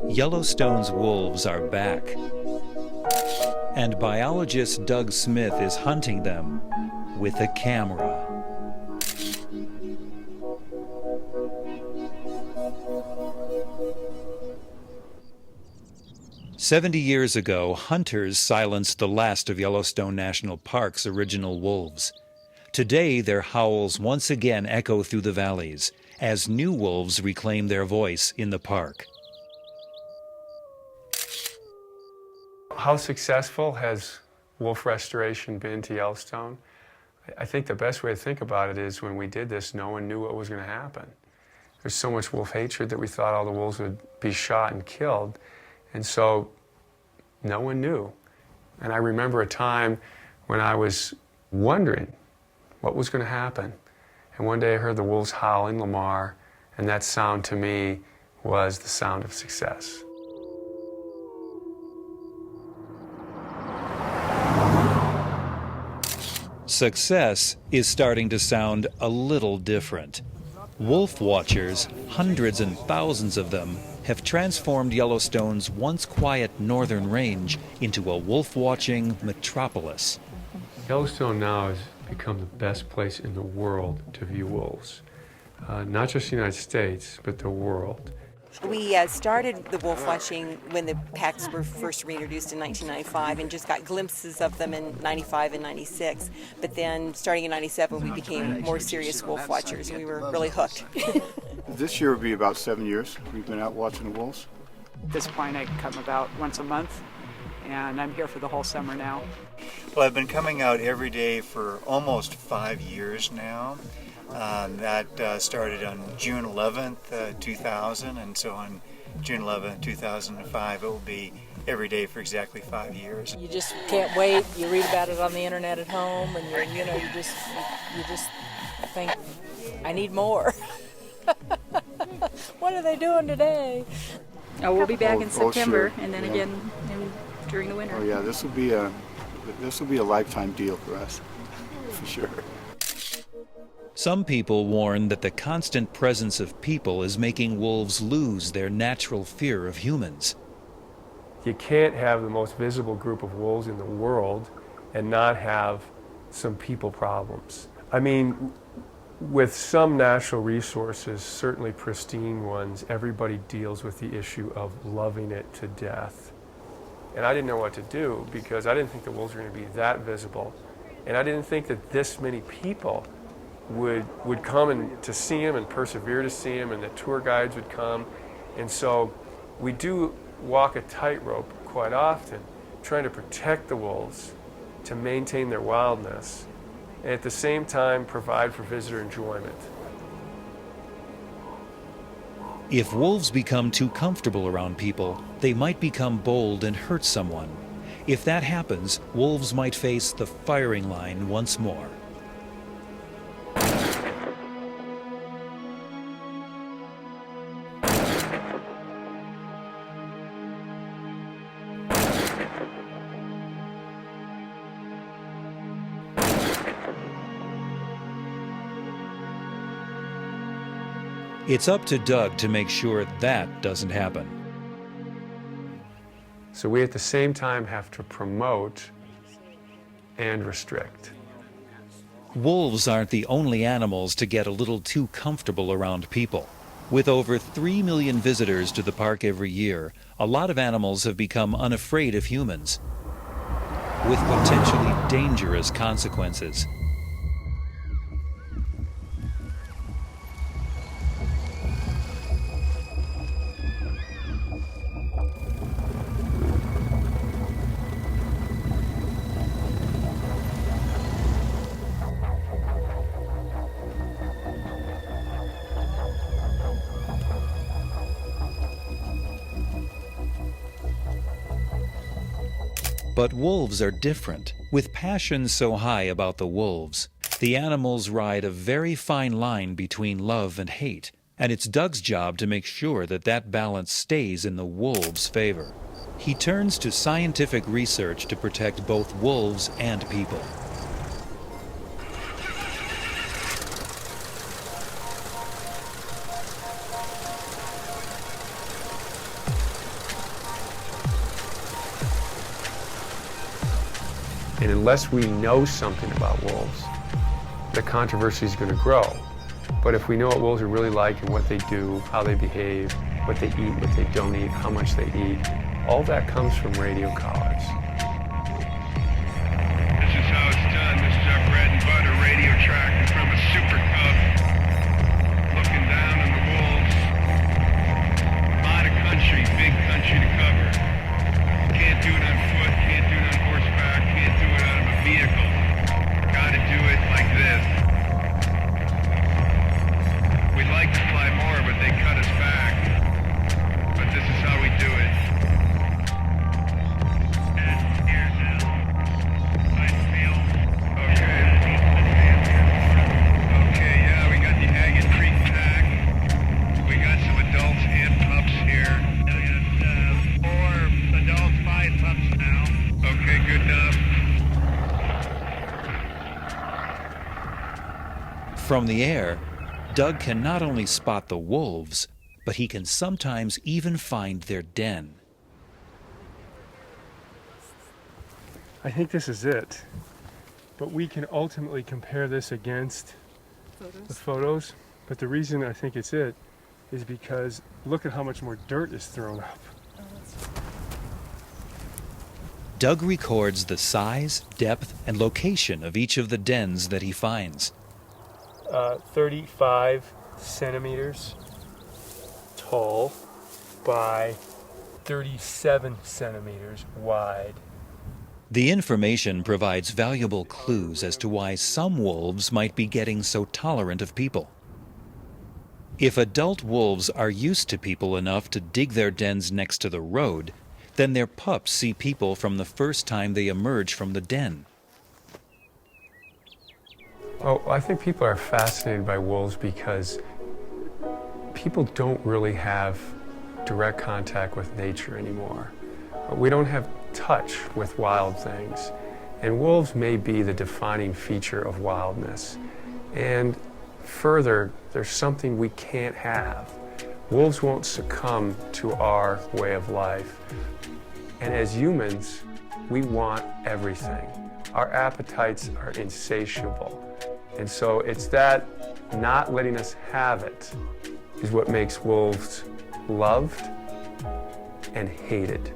Yellowstone's wolves are back, and biologist Doug Smith is hunting them with a camera. "70 years ago, hunters silenced the last of Yellowstone National Park's original wolves. Today, their howls once again echo through the valleys as new wolves reclaim their voice in the park." How successful has wolf restoration been to Yellowstone? I think the best way to think about it is when we did this, no one knew what was going to happen. There's so much wolf hatred that we thought all the wolves would be shot and killed. And so no one knew. And I remember a time when I was wondering what was going to happen. And one day I heard the wolves howl in Lamar, and that sound to me was the sound of success. Success is starting to sound a little different. Wolf watchers, hundreds and thousands of them, have transformed Yellowstone's once quiet northern range into a wolf-watching metropolis. Yellowstone now has become the best place in the world to view wolves. Not just the United States, but the world. We started the wolf watching when the packs were first reintroduced in 1995 and just got glimpses of them in 95 and 96. But then starting in 97, we became more serious wolf watchers, and we were really hooked. This year will be about 7 years we've been out watching the wolves. At this point, I come about once a month, and I'm here for the whole summer now. Well, I've been coming out every day for almost 5 years now. That started on June 11th, 2000, and so on June 11th, 2005, it will be every day for exactly 5 years. You just can't wait. You read about it on the internet at home, and you just think, I need more. What are they doing today? Oh, we'll be back in September, sure. And then again during the winter. Oh yeah, this will be a lifetime deal for us, for sure. Some people warn that the constant presence of people is making wolves lose their natural fear of humans. You can't have the most visible group of wolves in the world and not have some people problems. I mean, with some natural resources, certainly pristine ones, everybody deals with the issue of loving it to death. And I didn't know what to do because I didn't think the wolves were going to be that visible. And I didn't think that this many people would come and to see him and persevere to see him, and the tour guides would come. And so we do walk a tightrope quite often, trying to protect the wolves, to maintain their wildness, and at the same time provide for visitor enjoyment. If wolves become too comfortable around people, they might become bold and hurt someone. If that happens, wolves might face the firing line once more. It's up to Doug to make sure that doesn't happen. So we at the same time have to promote and restrict. Wolves aren't the only animals to get a little too comfortable around people. With over 3 million visitors to the park every year, a lot of animals have become unafraid of humans, with potentially dangerous consequences. But wolves are different. With passions so high about the wolves, the animals ride a very fine line between love and hate, and it's Doug's job to make sure that that balance stays in the wolves' favor. He turns to scientific research to protect both wolves and people. And unless we know something about wolves, the controversy is going to grow. But if we know what wolves are really like and what they do, how they behave, what they eat, what they don't eat, how much they eat, all that comes from radio collars. This is how it's done. This is our bread and butter radio tracking from a super cub. Looking down on the wolves. A lot of country, big country to cover. Can't do it on foot, can't do it on horseback, can't do it out of a vehicle. Gotta do it like this. We'd like to fly more, but they cut us back. But this is how we do it. Okay, yeah, we got the Agate Creek pack. We got some adults and pups here. 4 adults, 5 pups now. Okay, good enough. From the air, Doug can not only spot the wolves, but he can sometimes even find their den. I think this is it. But we can ultimately compare this against the photos. But the reason I think it's it is because look at how much more dirt is thrown up. Doug records the size, depth, and location of each of the dens that he finds. 35 centimeters tall by 37 centimeters wide. The information provides valuable clues as to why some wolves might be getting so tolerant of people. If adult wolves are used to people enough to dig their dens next to the road, then their pups see people from the first time they emerge from the den. Oh, I think people are fascinated by wolves because people don't really have direct contact with nature anymore. We don't have touch with wild things. And wolves may be the defining feature of wildness. And further, there's something we can't have. Wolves won't succumb to our way of life. And as humans, we want everything. Our appetites are insatiable. And so it's that not letting us have it is what makes wolves loved and hated.